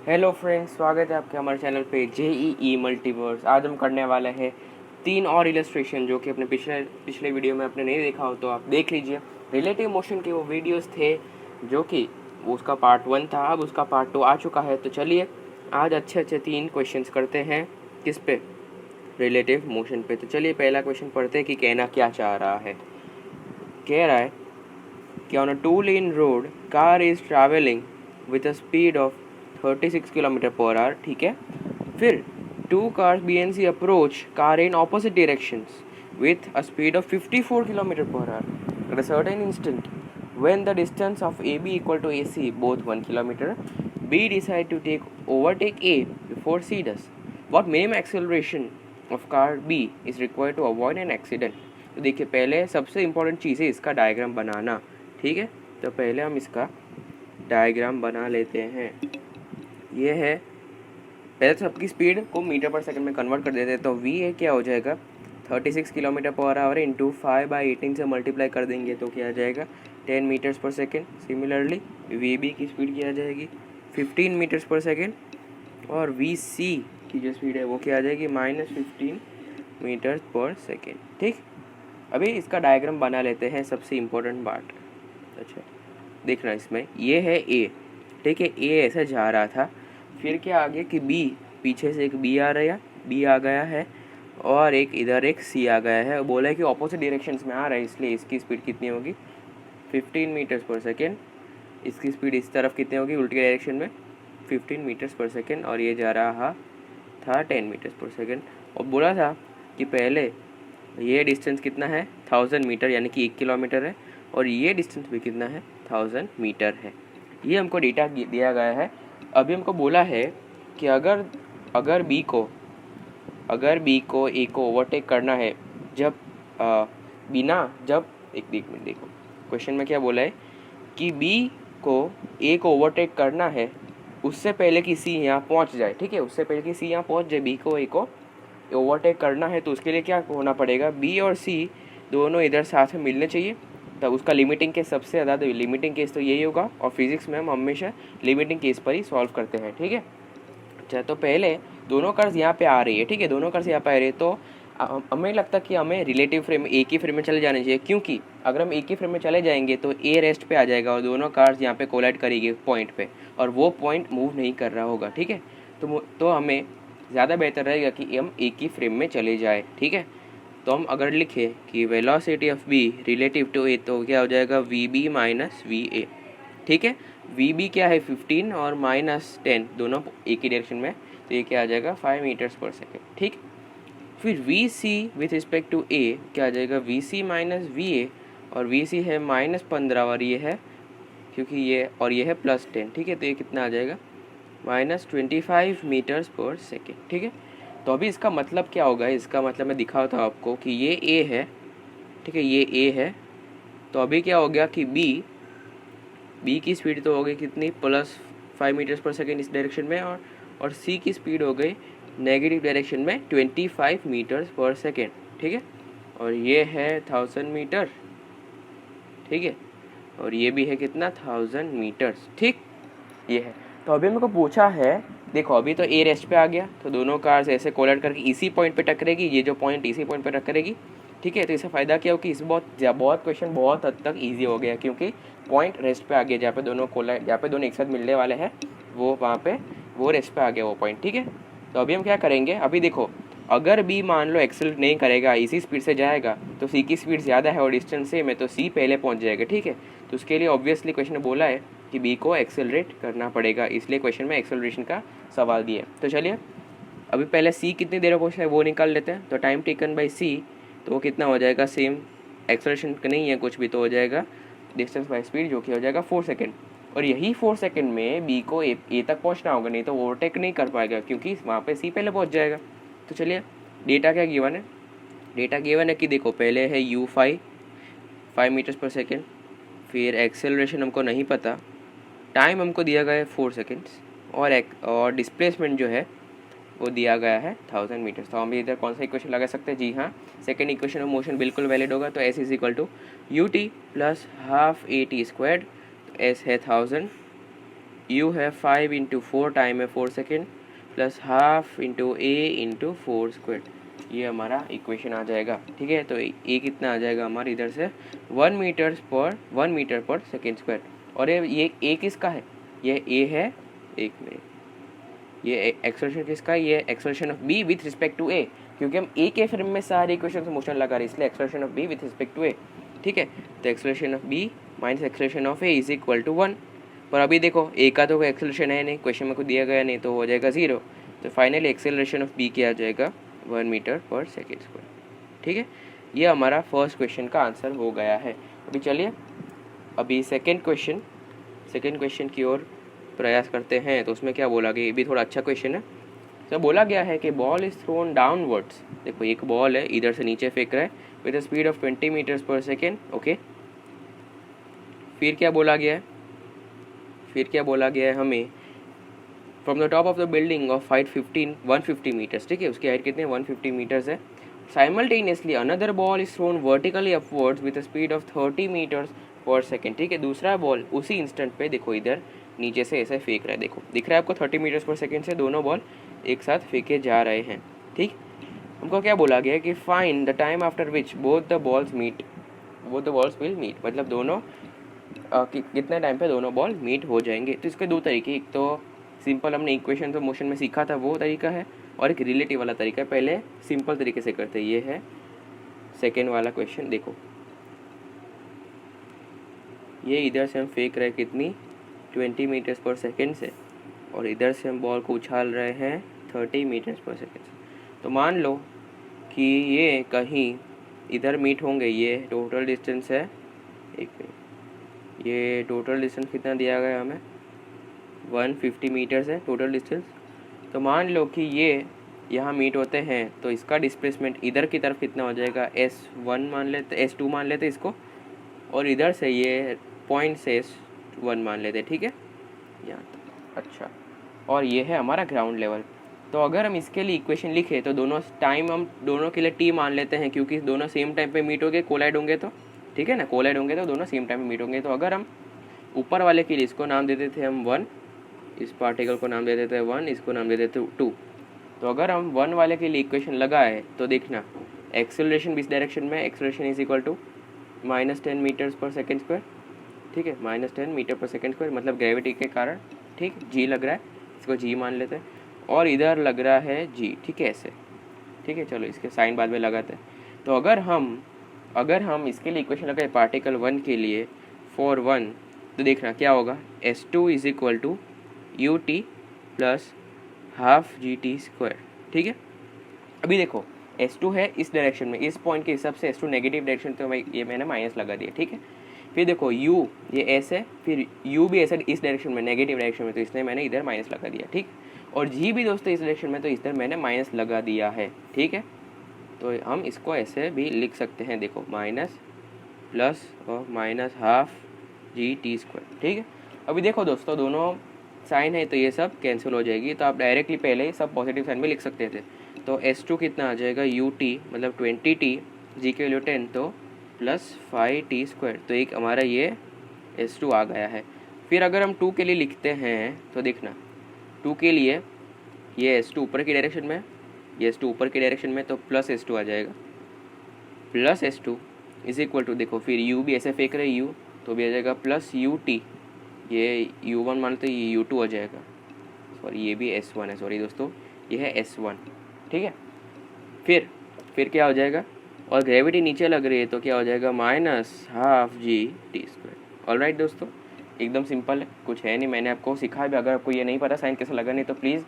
Hello friends, स्वागत है आपके हमारे चैनल पे JEE मल्टीवर्स। आज हम करने वाले हैं 3 और इलस्ट्रेशन जो कि अपने पिछले वीडियो में आपने नहीं देखा हो तो आप देख लीजिए। रिलेटिव मोशन के वो वीडियोस थे जो कि उसका पार्ट 1 था, अब उसका पार्ट 2 आ चुका है। तो चलिए आज अच्छे 3 क्वेश्चंस करते हैं। किस पे? रिलेटिव मोशन पे। तो चलिए पहला क्वेश्चन पढ़ते हैं कि कहना क्या चाह रहा है। कह रहा है कि on a 2 lane road car is travelling with a speed of 36 kilometre per hour. ठीक है। फिर 2 cars BNC approach car in opposite directions with a speed of 54 kilometer per hour at a certain instant. When the distance of AB equal to AC, both 1 kilometer, B decide to overtake A before C does. What minimum acceleration of car B is required to avoid an accident? तो देखिए, पहले सबसे important चीज़ है इसका diagram बनाना। ठीक है, तो पहले हम इसका डायग्राम बना लेते हैं। ये है, पहले तो सबकी स्पीड को मीटर पर सेकंड में कन्वर्ट कर देते हैं। तो वी ए क्या हो जाएगा, 36 किलोमीटर पर आवर इंटू 5/18 से मल्टीप्लाई कर देंगे तो क्या आ जाएगा, 10 मीटर्स पर सेकेंड। सिमिलरली वी बी की स्पीड क्या आ जाएगी, 15 मीटर्स पर सेकेंड। और वी सी की जो स्पीड है वो क्या आ जाएगी, -15 मीटर्स पर सेकेंड। ठीक, अभी इसका डायग्राम बना लेते हैं, सबसे इम्पोर्टेंट पार्ट। अच्छा, देखना इसमें ये है ए। ठीक है, ए ऐसे जा रहा था, फिर क्या आ गया कि बी, पीछे से एक बी आ गया है और एक इधर एक सी आ गया है। बोला है कि ऑपोजिट डायरेक्शंस में आ रहा है, इसलिए इसकी स्पीड कितनी होगी, 15 मीटर्स पर सेकेंड। इसकी स्पीड इस तरफ कितनी होगी, उल्टी डायरेक्शन में 15 मीटर्स पर सेकेंड। और ये जा रहा था 10 मीटर्स पर सेकेंड। और बोला था कि पहले ये डिस्टेंस कितना है, 1000 मीटर, यानी कि 1 किलोमीटर है। और ये डिस्टेंस भी कितना है, 1000 मीटर है। ये हमको डेटा दिया गया है। अभी हमको बोला है कि अगर बी को ए को ओवरटेक करना है, जब जब एक मिनट देखो, क्वेश्चन में क्या बोला है कि बी को ए को ओवरटेक करना है उससे पहले कि सी यहाँ पहुँच जाए। ठीक है, उससे पहले कि सी यहाँ पहुँच जाए, बी को ए को ओवरटेक करना है, तो उसके लिए क्या होना पड़ेगा, बी और सी दोनों इधर साथ में मिलने चाहिए। तब उसका लिमिटिंग केस सबसे ज़्यादा, लिमिटिंग केस तो यही होगा। और फिजिक्स में हम हमेशा लिमिटिंग केस पर ही सॉल्व करते हैं। ठीक है, अच्छा, तो पहले दोनों कर्ज यहाँ पे आ रही है। ठीक है, दोनों कर्ज यहाँ पे आ रही है, तो हमें लगता है कि हमें रिलेटिव फ्रेम एक ही फ्रेम में चले जाने चाहिए, क्योंकि अगर हम एक ही फ्रेम में चले जाएंगे तो ए रेस्ट पे आ जाएगा और दोनों कार्स यहाँ पे कोलाइड करेगी पॉइंट पे, और वो पॉइंट मूव नहीं कर रहा होगा। ठीक है, तो हमें ज़्यादा बेहतर रहेगा कि हम एक ही फ्रेम में चले जाए। ठीक है, तो हम अगर लिखें कि velocity of B relative to A, तो क्या हो जाएगा, v B minus v A. ठीक है, वी बी क्या है 15 और -10 दोनों एक ही डायरेक्शन में, तो ये क्या आ जाएगा 5 मीटर्स पर सेकेंड। ठीक, फिर v C with respect to A क्या आ जाएगा, v C minus v A. और वी सी है -15 और ये है, क्योंकि ये है +10। ठीक है, तो ये कितना आ जाएगा, -25 मीटर्स पर सेकेंड। ठीक है, तो अभी इसका मतलब क्या होगा, इसका मतलब मैं दिखाता हूँ आपको कि ये ए है। ठीक है, ये ए है, तो अभी क्या हो गया कि बी की स्पीड तो हो गई कितनी, +5 मीटर्स पर सेकेंड इस डायरेक्शन में, और सी की स्पीड हो गई नेगेटिव डायरेक्शन में 25 मीटर्स पर सेकेंड। ठीक है, और ये है 1000 मीटर। ठीक है, और ये भी है कितना, 1000 मीटर्स। ठीक, ये है। तो अभी मेरे को पूछा है, देखो अभी तो ए रेस्ट पे आ गया, तो दोनों कार्स ऐसे कोलाइड करके इसी पॉइंट पे टकरेगी, ये जो पॉइंट इसी पॉइंट पे टकरेगी। ठीक है, तो इससे फ़ायदा क्या हो कि इस बहुत क्वेश्चन बहुत हद तक इजी हो गया, क्योंकि पॉइंट रेस्ट पे आ गया, जहाँ पे दोनों एक साथ मिलने वाले हैं वो वहाँ पे वो रेस्ट पे आ गया वो पॉइंट। ठीक है, तो अभी हम क्या करेंगे, अभी देखो अगर बी मान लो एक्सेलरेट नहीं करेगा, इसी स्पीड से जाएगा, तो सी की स्पीड ज़्यादा है और डिस्टेंस सेम है, तो सी पहले पहुँच जाएगा। ठीक है, तो उसके लिए ऑब्वियसली क्वेश्चन में बोला है कि बी को एक्सेलरेट करना पड़ेगा, इसलिए क्वेश्चन में एक्सेलरेशन का सवाल दिया है। तो चलिए अभी पहले सी कितनी देर में पहुँचना है वो निकाल लेते हैं। तो टाइम टेकन बाई सी, तो वो कितना हो जाएगा, सेम एक्सेलरेशन का नहीं है कुछ भी, तो हो जाएगा डिस्टेंस बाई स्पीड, जो कि हो जाएगा 4 सेकेंड। और यही 4 सेकेंड में बी को ए तक पहुंचना होगा, नहीं तो ओवरटेक नहीं कर पाएगा, क्योंकि वहाँ पे सी पहले पहुंच जाएगा। तो चलिए डेटा क्या गिवन है, डेटा गिवन है कि देखो पहले है u 5 मीटर्स पर सेकेंड, फिर एक्सेलरेशन हमको नहीं पता, टाइम हमको दिया गया है 4 सेकेंड्स, और डिस्प्लेसमेंट जो है वो दिया गया है 1000 मीटर्स। तो हम भी इधर कौन सा इक्वेशन लगा सकते हैं, जी हाँ, सेकेंड इक्वेशन ऑफ मोशन बिल्कुल वैलिड होगा। तो s is equal to u t plus half a t squared, तो एस है 1000 यू है 5 इंटू 4 टाइम है 4 सेकेंड प्लस हाफ इंटू ए इंटू 4 स्क्वायर, ये हमारा इक्वेशन आ जाएगा। ठीक है, तो ए कितना आ जाएगा हमारे इधर से 1 मीटर पर सेकेंड स्क्वायर। और ये ए किसका है, ये ए है, एक मिनट, ये एक्सलेशन किसका है, ये acceleration of B with respect to A, क्योंकि हम ए के फ्रेम में सारे इक्वेशन से मोशन लगा रहे हैं, इसलिए acceleration of B with respect to A. ठीक है, तो acceleration of B minus acceleration of A is equal to 1। पर अभी देखो ए का तो कोई एक्सेलरेशन है नहीं, क्वेश्चन में कुछ दिया गया नहीं, तो हो जाएगा 0। तो फाइनली एक्सेलरेशन ऑफ बी क्या आ जाएगा 1 मीटर पर सेकेंड स्क्वायर। ठीक है, ये हमारा फर्स्ट क्वेश्चन का आंसर हो गया है। अभी चलिए अभी सेकेंड क्वेश्चन की ओर प्रयास करते हैं। तो उसमें क्या बोला गया, ये भी थोड़ा अच्छा क्वेश्चन है। तो बोला गया है कि बॉल इज थ्रोन डाउनवर्ड्स। देखो एक बॉल है, इधर से नीचे फेंक रहा है with a speed of 20 metres पर सेकेंड। ओके, फिर क्या बोला गया है हमें, from the top of the building of height 150 metres. ठीक है, उसकी हाइट कितनी है 150 मीटर्स है। Simultaneously another ball is thrown vertically upwards with a speed of 30 metres पर सेकेंड। ठीक है, दूसरा बॉल उसी इंस्टेंट पे देखो इधर नीचे से ऐसे फेंक रहा है, देखो दिख रहा है आपको 30 मीटर्स पर सेकेंड से दोनों बॉल एक साथ फेंके जा रहे हैं। ठीक, हमको क्या बोला गया है कि find the time after which both the balls will meet, मतलब दोनों कितने टाइम पे दोनों बॉल मीट हो जाएंगे। तो इसके दो तरीके, एक तो सिंपल हमने इक्वेशन ऑफ मोशन में सीखा था वो तरीका है, और एक रिलेटिव वाला तरीका है। पहले सिंपल तरीके से करते हैं, ये है सेकेंड वाला क्वेश्चन। देखो ये इधर से हम फेंक रहे हैं कितनी 20 मीटर्स पर सेकेंड से, और इधर से हम बॉल को उछाल रहे हैं 30 मीटर्स पर सेकेंड से। तो मान लो कि ये कहीं इधर मीट होंगे, ये टोटल डिस्टेंस है, एक मिनट, ये टोटल डिस्टेंस कितना दिया गया हमें 150 मीटर्स है टोटल डिस्टेंस। तो मान लो कि ये यहाँ मीट होते हैं, तो इसका डिस्प्लेसमेंट इधर की तरफ कितना हो जाएगा S1 मान लेते, S2 मान लेते इसको, और इधर से ये पॉइंट से S1 मान लेते। ठीक है, यहाँ तक अच्छा, और ये है हमारा ग्राउंड लेवल। तो अगर हम इसके लिए इक्वेशन लिखे तो दोनों टाइम हम दोनों के लिए टी मान लेते हैं, क्योंकि दोनों सेम टाइम पे मीट होंगे, कोलाइड होंगे। तो ठीक है ना, कोलाइड होंगे तो दोनों सेम टाइम में मीट होंगे। तो अगर हम ऊपर वाले के लिए इसको नाम देते थे हम 1, इस पार्टिकल को नाम दे देते हैं 1, इसको नाम दे देते 2। तो अगर हम 1 वाले के लिए इक्वेशन लगाए तो देखना एक्सेलरेशन इस डायरेक्शन में, acceleration is equal to -10 metres पर सेकेंड स्क्वायर। ठीक है, -10 मीटर पर सेकेंड स्क्वायर, मतलब ग्रेविटी के कारण। ठीक, जी लग रहा है, इसको जी मान लेते हैं, और इधर लग रहा है जी। ठीक है, ऐसे। ठीक है, चलो इसके साइन बाद में लगाते हैं। तो अगर हम इसके लिए इक्वेशन लगाए पार्टिकल 1 के लिए फॉर 1, तो देखना क्या होगा S2 is equal to UT plus half GT square. ठीक है, अभी देखो S2 है इस डायरेक्शन में, इस पॉइंट के हिसाब से S2 नेगेटिव डायरेक्शन, तो ये मैंने माइनस लगा दिया। ठीक है, फिर देखो U ये S है, फिर U भी ऐसा इस डायरेक्शन में नेगेटिव डायरेक्शन में, तो इसलिए मैंने इधर माइनस लगा दिया। ठीक, और G भी दोस्तों इस डायरेक्शन में, तो इधर मैंने माइनस लगा दिया है। ठीक है, तो हम इसको ऐसे भी लिख सकते हैं, देखो माइनस प्लस और माइनस हाफ GT स्क्वायर। ठीक है, अभी देखो दोस्तों दोनों साइन है तो ये सब कैंसिल हो जाएगी, तो आप डायरेक्टली पहले सब पॉजिटिव साइन में लिख सकते थे। तो S2 कितना आ जाएगा UT मतलब 20T, G के वैल्यू 10, तो प्लस 5T स्क्वायर। तो एक हमारा ये S2 आ गया है। फिर अगर हम 2 के लिए लिखते हैं तो देखना 2 के लिए ये S2 ऊपर की डायरेक्शन में, ये S2 ऊपर की डायरेक्शन में, तो प्लस S2 आ जाएगा, plus S2 is equal to, देखो फिर U भी ऐसे फेंक रहे U, तो भी आ जाएगा प्लस UT, ये U1 मानते ये U2 हो जाएगा, सॉरी ये भी S1 है, सॉरी दोस्तों ये है S1। ठीक है, फिर क्या हो जाएगा, और ग्रेविटी नीचे लग रही है तो क्या हो जाएगा -12 GT स्क्वायर। ऑलराइट दोस्तों, एकदम सिंपल है, कुछ है नहीं, मैंने आपको सिखाया भी। अगर आपको ये नहीं पता साइन कैसे लगानी, तो प्लीज़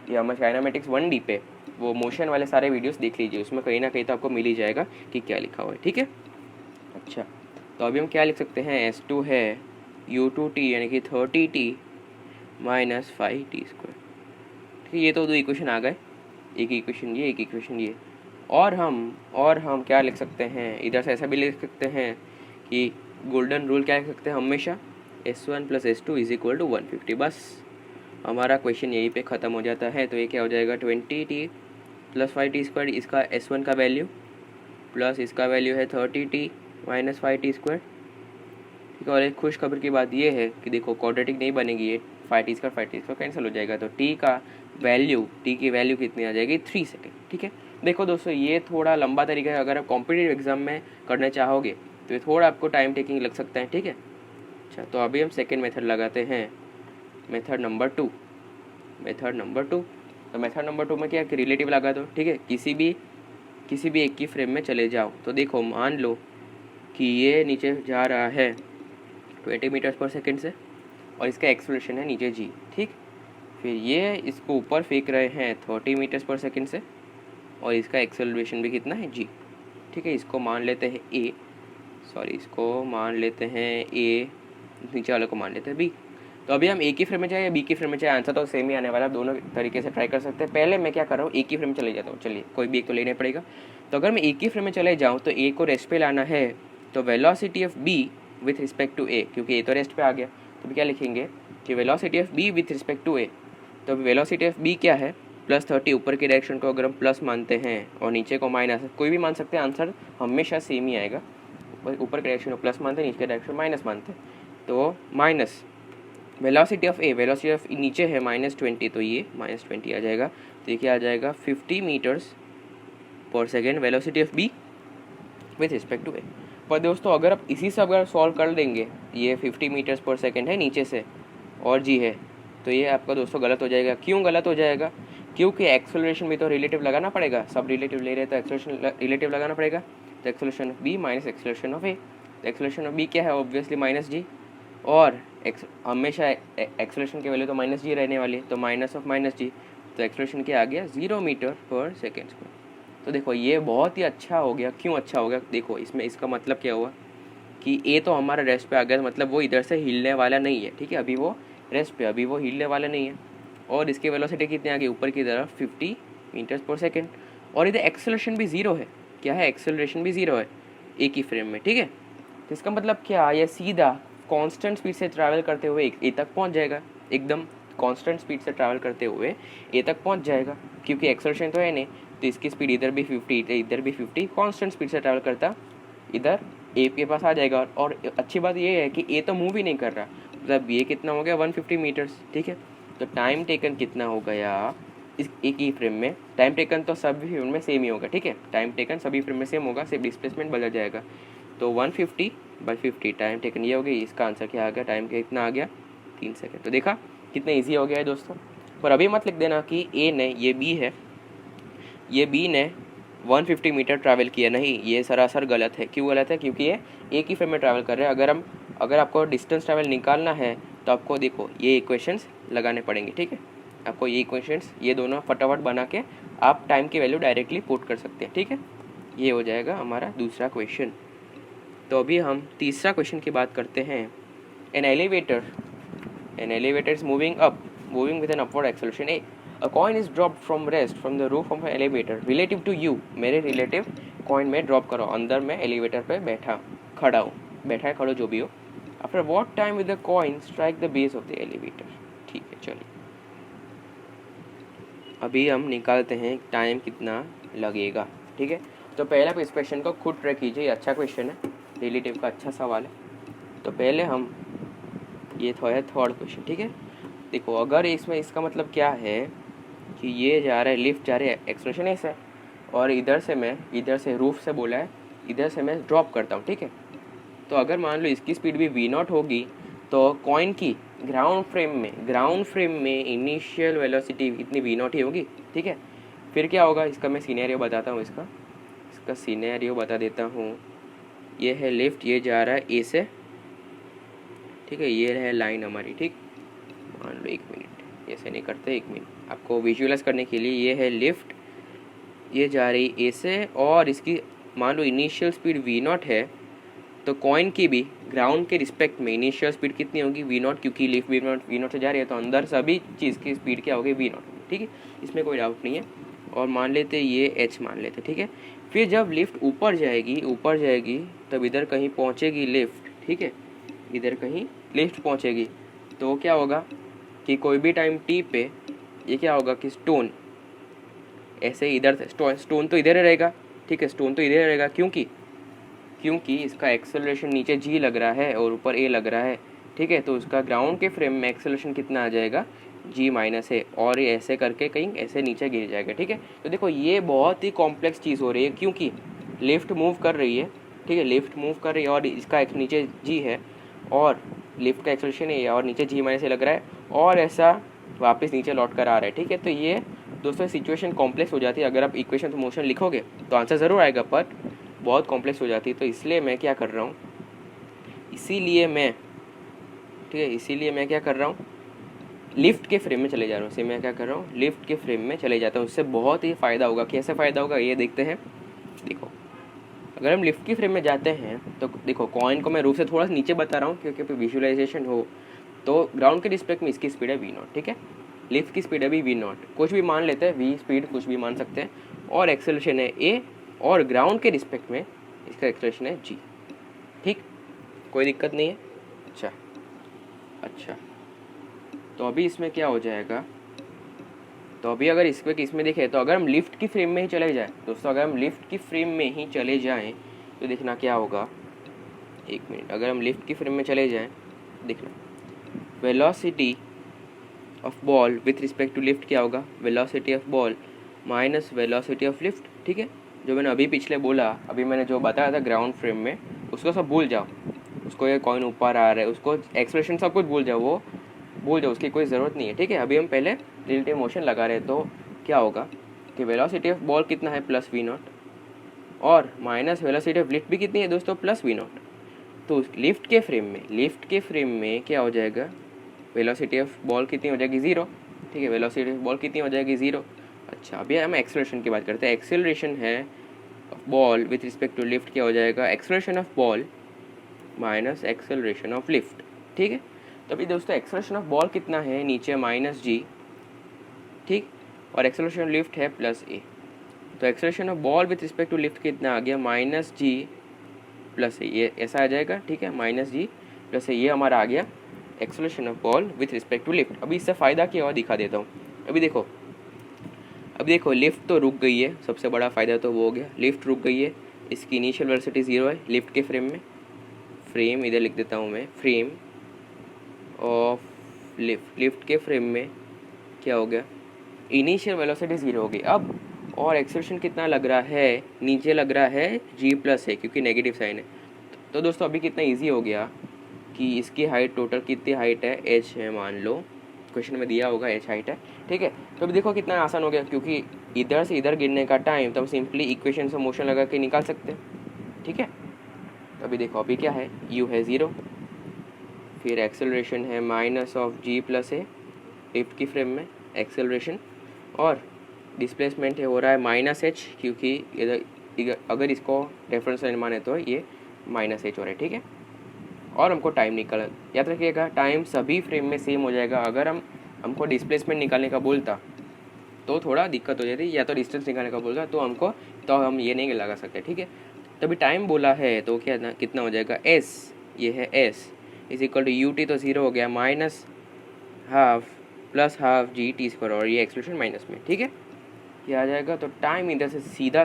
ये हमारे काइनेमेटिक्स 1D पे वो मोशन वाले सारे वीडियोस देख लीजिए, उसमें कहीं ना कहीं तो आपको मिल ही जाएगा कि क्या लिखा हुआ है। ठीक है, अच्छा तो अभी हम क्या लिख सकते हैं, S2 है U2T यानी कि 30T माइनस 5T स्क्वायर। ठीक है, ये तो दो इक्वेशन आ गए, एक इक्वेशन ये, एक इक्वेशन ये। और हम क्या लिख सकते हैं, इधर से ऐसा भी लिख सकते हैं कि गोल्डन रूल क्या लिख सकते हैं हमेशा, S1 plus S2 is equal to 150। बस हमारा क्वेश्चन यहीं पे ख़त्म हो जाता है। तो ये क्या हो जाएगा 20T प्लस 5T स्क्वायर, इसका S1 का वैल्यू प्लस इसका वैल्यू है 30T माइनस 5T स्क्वायर। ठीक है, और एक खुश खबर की बात ये है कि देखो क्वाड्रेटिक नहीं बनेगी, ये 5t square 5t square cancel हो जाएगा, तो t की वैल्यू कितनी आ जाएगी 3 सेकेंड। ठीक है, देखो दोस्तों ये थोड़ा लंबा तरीका है, अगर आप कॉम्पिटिटिव एग्जाम में करना चाहोगे तो ये थोड़ा आपको टाइम टेकिंग लग सकता है। ठीक है, अच्छा तो अभी हम सेकेंड मेथड लगाते हैं, मेथड नंबर 2। तो मेथड नंबर 2 में क्या है कि रिलेटिव लगा दो। ठीक है, किसी भी एक की फ्रेम में चले जाओ। तो देखो मान लो कि ये नीचे जा रहा है 20 मीटर्स पर सेकेंड से और इसका एक्सेलरेशन है नीचे g। ठीक, फिर ये इसको ऊपर फेंक रहे हैं 30 मीटर्स पर सेकेंड से और इसका एक्सेलरेशन भी कितना है g। ठीक है, इसको मान लेते हैं a, नीचे वाले को मान लेते हैं b। तो अभी हम a की फ्रेम में जाए या b की फ्रेम में जाए, आंसर तो सेम ही आने वाला है, दोनों तरीके से ट्राई कर सकते हैं। पहले मैं क्या कर रहा हूँ, a की फ्रेम में चले जाता हूँ। चलिए कोई भी एक तो लेना पड़ेगा। तो अगर मैं a की फ्रेम में चले जाऊँ तो a को रेस्ट पे लाना है, तो velocity of b with respect to a, क्योंकि a तो रेस्ट पे आ गया, तो क्या लिखेंगे कि velocity of b with respect to a। तो वेलोसिटी ऑफ b क्या है, +30, ऊपर की डायरेक्शन को अगर हम प्लस मानते हैं और नीचे को माइनस, कोई भी मान सकते हैं, आंसर हमेशा सेम ही आएगा। ऊपर की डायरेक्शन को प्लस मानते हैं, नीचे की डायरेक्शन माइनस मानते हैं, तो minus velocity of A, velocity of नीचे है -20, तो ये -20 आ जाएगा। तो ये क्या आ जाएगा 50 मीटर्स पर second velocity of B with respect to A. पर दोस्तों अगर आप इसी से अगर सॉल्व कर देंगे, ये 50 मीटर्स पर सेकेंड है नीचे से और जी है, तो ये आपका दोस्तों गलत हो जाएगा। क्यों गलत हो जाएगा, क्योंकि एक्सेलरेशन भी तो रिलेटिव लगाना पड़ेगा, सब रिलेटिव ले रहे हैं तो एक्सेलरेशन रिलेटिव लगाना पड़ेगा। तो acceleration of B minus acceleration of A, तो एक्सेलरेशन ऑफ बी क्या है ऑब्वियसली -g, और हमेशा एक्सेलरेशन की वैल्यू तो -g रहने वाली है, तो -g, तो एक्सेलरेशन क्या आ गया 0 मीटर पर सेकेंड स्क्वायर। तो देखो ये बहुत ही अच्छा हो गया। क्यों अच्छा हो गया, देखो इसमें इसका मतलब क्या हुआ कि ए तो हमारा रेस्ट पे आ गया, मतलब वो इधर से हिलने वाला नहीं है। ठीक है, अभी वो रेस्ट पे, अभी वो हिलने वाला नहीं है, और इसकी वेलोसिटी कितनी आ गई ऊपर की तरफ 50 मीटर्स पर सेकेंड, और इधर एक्सेलरेशन भी 0 है। क्या है, एक्सेलरेशन भी 0 है ए की फ्रेम में। ठीक है, तो इसका मतलब क्या, ये सीधा कांस्टेंट स्पीड से ट्रैवल करते हुए ए तक पहुंच जाएगा, एकदम कांस्टेंट स्पीड से ट्रैवल करते हुए ए तक पहुंच जाएगा, क्योंकि एक्सेलरेशन तो है नहीं, तो इसकी स्पीड इधर भी 50 इधर भी 50, कांस्टेंट स्पीड से ट्रैवल करता इधर ए के पास आ जाएगा। और अच्छी बात ये है कि ए तो मूव ही नहीं कर रहा, मतलब ये कितना हो गया 150 मीटर्स। ठीक है, तो टाइम टेकन कितना हो गया इस एक ही फ्रेम में, टाइम टेकन तो सभी फ्रेम में सेम ही होगा। ठीक है, टाइम टेकन सभी फ्रेम में सेम होगा, सिर्फ डिस्प्लेसमेंट बदल जाएगा। तो 150/50 टाइम टेकन ये हो गई, इसका आंसर क्या आ गया, टाइम का कितना आ गया 3 सेकेंड। तो देखा कितना ईजी हो गया है दोस्तों। पर अभी मत लिख देना कि ए ने, ये बी है, ये बी ने 150 मीटर ट्रैवल किया, नहीं, ये सरासर गलत है। क्यों गलत है, क्योंकि ये एक ही फ्रेम में ट्रैवल कर रहे हैं। अगर आपको डिस्टेंस ट्रैवल निकालना है तो आपको देखो ये इक्वेशंस लगाने पड़ेंगे। ठीक है, आपको ये इक्वेशंस, ये दोनों फटाफट बना के आप टाइम की वैल्यू डायरेक्टली पुट कर सकते हैं। ठीक है, ये हो जाएगा हमारा दूसरा क्वेश्चन। तो अभी हम तीसरा क्वेश्चन की बात करते हैं। An elevator is moving with an upward acceleration a. A coin is dropped from from the roof of an elevator relative to you. मेरे रिलेटिव कॉइन में ड्रॉप करो, अंदर मैं एलिवेटर पे खड़ा है, खड़ो जो भी हो। After what time will the coin strike the base of the elevator? ठीक है, चलिए अभी हम निकालते हैं टाइम कितना लगेगा। ठीक है, तो पहले आप इस क्वेश्चन को खुद ट्राई कीजिए, ये अच्छा क्वेश्चन है, रिलेटिव का अच्छा सवाल है। तो पहले हम, ये तो है थर्ड क्वेश्चन। ठीक है, देखो अगर इसमें इसका मतलब क्या है कि ये जा रहा है, लिफ्ट जा रही है, एक्सेलरेशन ऐसा है, और इधर से रूफ से बोला है, इधर से मैं ड्रॉप करता हूँ। ठीक है, तो अगर मान लो इसकी स्पीड भी v0 होगी, तो कॉइन की ग्राउंड फ्रेम में इनिशियल वेलोसिटी इतनी v0 ही होगी। ठीक है, फिर क्या होगा, इसका मैं सीनेरियो बताता हूँ, इसका सीनेरियो बता देता हूँ। ये है लिफ्ट, ये जा रहा है ए से। ठीक है, ये है लाइन हमारी। ठीक, मान लो 1 मिनट, ऐसे नहीं करते, 1 मिनट आपको विजुअलाइज करने के लिए। ये है लिफ्ट, ये जा रही ए से, और इसकी मान लो इनिशियल स्पीड v0 है, तो कॉइन की भी ग्राउंड के रिस्पेक्ट में इनिशियल स्पीड कितनी होगी v0, क्योंकि लिफ्ट v0 से जा रही है, तो अंदर सभी चीज़ की स्पीड क्या होगी v0 होगी। ठीक है, इसमें कोई डाउट नहीं है। और मान लेते ये h मान लेते। ठीक है, फिर जब लिफ्ट ऊपर जाएगी तब इधर कहीं पहुँचेगी लिफ्ट। ठीक है, इधर कहीं लिफ्ट पहुँचेगी, तो क्या होगा कि कोई भी टाइम t पे ये क्या होगा कि स्टोन ऐसे इधर से, स्टोन तो इधर रहेगा। ठीक है, स्टोन तो इधर रहेगा, क्योंकि इसका एक्सेलरेशन नीचे g लग रहा है और ऊपर a लग रहा है। ठीक है। तो उसका ग्राउंड के फ्रेम में एक्सेलरेशन कितना आ जाएगा, g माइनस है, और ये ऐसे करके कहीं ऐसे नीचे गिर जाएगा, ठीक है। तो देखो ये बहुत ही कॉम्प्लेक्स चीज़ हो रही है, क्योंकि लिफ्ट मूव कर रही है, ठीक है, लिफ्ट मूव कर रही है और इसका नीचे g है और लिफ्ट का एक्सेलरेशन है और नीचे g माइनस से लग रहा है और ऐसा वापस नीचे लौट कर आ रहा है, ठीक है। तो ये दोस्तों सिचुएशन कॉम्प्लेक्स हो जाती है। अगर आप इक्वेशन ऑफ मोशन लिखोगे तो आंसर ज़रूर आएगा, पर बहुत कॉम्प्लेक्स हो जाती है। तो इसलिए मैं क्या कर रहा हूँ, इसीलिए मैं क्या कर रहा हूँ, लिफ्ट के फ्रेम में चले जा रहा हूँ। मैं क्या कर रहा हूँ, लिफ्ट के फ्रेम में चले जाता हूँ। उससे बहुत ही फ़ायदा होगा। कैसे फ़ायदा होगा ये देखते हैं। देखो अगर हम लिफ्ट की फ्रेम में जाते हैं तो देखो कॉइन को मैं रूप से थोड़ा सा नीचे बता रहा हूँ क्योंकि विजुअलाइजेशन हो। तो ग्राउंड के रिस्पेक्ट में इसकी स्पीड है v0, ठीक है। लिफ्ट की स्पीड है भी v0, कुछ भी मान लेते हैं, v स्पीड कुछ भी मान सकते हैं, और एक्सेलरेशन है a, और ग्राउंड के रिस्पेक्ट में इसका एक्सेलरेशन है g, ठीक, कोई दिक्कत नहीं है। अच्छा तो अभी इसमें क्या हो जाएगा, तो अभी अगर इसमें देखें तो अगर हम लिफ्ट की फ्रेम में ही चले जाएं दोस्तों, अगर हम लिफ्ट की फ्रेम में ही चले जाएं तो देखना क्या होगा, एक मिनट, अगर हम लिफ्ट की फ्रेम में चले जाएं देखना, velocity of ball with respect to lift क्या होगा, velocity of ball minus velocity of lift, ठीक है। जो मैंने अभी पिछले बोला, अभी मैंने जो बताया था ग्राउंड फ्रेम में, उसको सब भूल जाओ। उसको ये कॉइन ऊपर आ रहा है, उसको एक्सप्रेशन सब कुछ भूल जाओ, वो भूल जाओ, उसकी कोई ज़रूरत नहीं है, ठीक है। अभी हम पहले रिलेटिव मोशन लगा रहे हैं। तो क्या होगा कि वेलोसिटी ऑफ बॉल कितना है, प्लस v0, और माइनस वेलोसिटी ऑफ लिफ्ट भी कितनी है दोस्तों, प्लस v0। तो लिफ्ट के फ्रेम में क्या हो जाएगा, वेलोसिटी ऑफ बॉल कितनी हो जाएगी, 0, ठीक है। वेलोसिटी ऑफ बॉल कितनी हो जाएगी, 0। अच्छा अभी हम एक्सेलरेशन की बात करते हैं। एक्सेलरेशन है of ball with respect to lift क्या हो जाएगा, acceleration of ball minus acceleration of lift, ठीक है। तो अभी दोस्तों एक्सेलरेशन ऑफ बॉल कितना है, नीचे माइनस g, ठीक, और एक्सेलरेशन ऑफ लिफ्ट है प्लस a। तो acceleration of ball with respect to lift कितना आ गया, माइनस g प्लस a, ये ऐसा आ जाएगा, ठीक है, माइनस g प्लस a, ये हमारा आ गया acceleration of ball with respect to lift. अभी इससे फ़ायदा क्या हुआ दिखा देता हूँ। अभी देखो लिफ्ट तो रुक गई है, सबसे बड़ा फ़ायदा तो वो हो गया, लिफ्ट रुक गई है, इसकी इनिशियल वेलोसिटी 0 है लिफ्ट के फ्रेम में, फ्रेम इधर लिख देता हूँ मैं, फ्रेम ऑफ लिफ्ट के फ्रेम में क्या हो गया, इनिशियल वेलोसिटी 0 हो गई। अब और एक्सेलरेशन कितना लग रहा है, नीचे लग रहा है g प्लस है क्योंकि नेगेटिव साइन है। तो दोस्तों अभी कितना इजी हो गया कि इसकी हाइट टोटल कितनी हाइट है, h है, मान लो क्वेश्चन में दिया होगा h हाइट है, ठीक है। तो अभी देखो कितना आसान हो गया, क्योंकि इधर से इधर गिरने का टाइम तो हम सिंपली इक्वेशन से मोशन लगा के निकाल सकते हैं, ठीक है। तो अभी देखो अभी क्या है, u है 0, फिर एक्सेलरेशन है माइनस ऑफ g प्लस है लिफ्ट की फ्रेम में एक्सेलरेशन, और डिस्प्लेसमेंट है हो रहा है माइनस h, क्योंकि इधर अगर इसको रेफरेंस लाइन माने तो ये माइनस h हो रहा है, ठीक है। और हमको टाइम निकालना, याद रखिएगा टाइम सभी फ्रेम में सेम हो जाएगा। अगर हमको डिस्प्लेसमेंट निकालने का बोलता तो थोड़ा दिक्कत हो जाती, या तो डिस्टेंस निकालने का बोलता तो हम ये नहीं लगा सकते, ठीक है। तभी टाइम बोला है तो क्या कितना हो जाएगा, s, ये है s is equal to ut, तो 0 हो गया, minus half plus half g t square, और ये एक्सप्रेशन माइनस में, ठीक है, क्या आ जाएगा। तो टाइम इधर से सीधा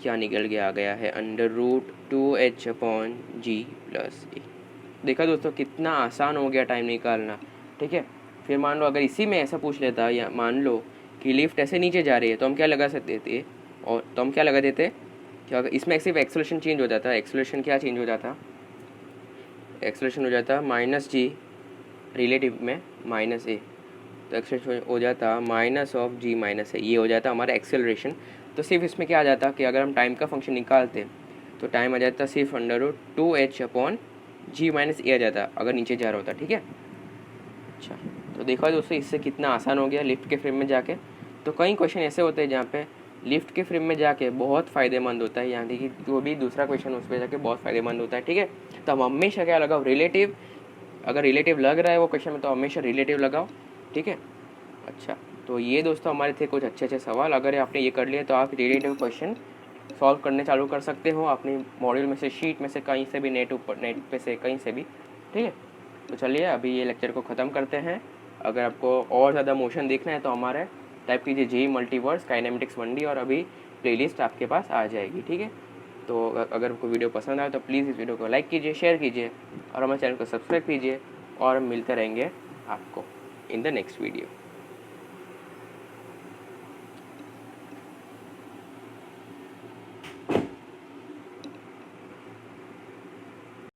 क्या निकल के आ गया है, √2h/g प्लस a। देखा दोस्तों कितना आसान हो गया टाइम निकालना, ठीक है। फिर मान लो अगर इसी में ऐसा पूछ लेता, या मान लो कि लिफ्ट ऐसे नीचे जा रही है, तो हम क्या लगा सकते थे, और तो हम क्या लगा देते, क्या इसमें सिर्फ एक्सेलरेशन चेंज हो जाता है। एक्सेलरेशन क्या चेंज हो जाता, एक्सेलरेशन हो जाता माइनस g, रिलेटिव में माइनस a, तो एक्सेलरेशन हो जाता minus of g minus a, ये हो जाता हमारा एक्सेलरेशन। तो सिर्फ इसमें क्या आ जाता कि अगर हम टाइम का फंक्शन निकालते तो टाइम आ जाता सिर्फ √2h/g माइनस a आ जाता अगर नीचे जा रहा होता, ठीक है। अच्छा तो देखो दोस्तों इससे कितना आसान हो गया लिफ्ट के फ्रेम में जाके। तो कई क्वेश्चन ऐसे होते हैं जहाँ पे लिफ्ट के फ्रेम में जाके बहुत फ़ायदेमंद होता है, यहाँ देखिए जो भी दूसरा क्वेश्चन उस पर जाके बहुत फ़ायदेमंद होता है, ठीक है। तो हम हमेशा क्या लगाओ, रिलेटिव, अगर रिलेटिव लग रहा है वो क्वेश्चन में तो हमेशा रिलेटिव लगाओ, ठीक है। अच्छा तो ये दोस्तों हमारे थे कुछ अच्छे सवाल। अगर आपने ये कर लिया तो आप रिलेटिव क्वेश्चन सॉल्व करने चालू कर सकते हो अपने मॉड्यूल में से, शीट में से, कहीं से भी, नेट पे से कहीं से भी, ठीक है। तो चलिए अभी ये लेक्चर को ख़त्म करते हैं। अगर आपको और ज़्यादा मोशन देखना है तो हमारे टाइप कीजिए JEE मल्टीवर्स काइनेमेटिक्स 1D, और अभी प्लेलिस्ट आपके पास आ जाएगी, ठीक है। तो अगर आपको वीडियो पसंद आए तो प्लीज़ इस वीडियो को लाइक कीजिए, शेयर कीजिए और हमारे चैनल को सब्सक्राइब कीजिए और मिलते रहेंगे आपको इन द नेक्स्ट वीडियो।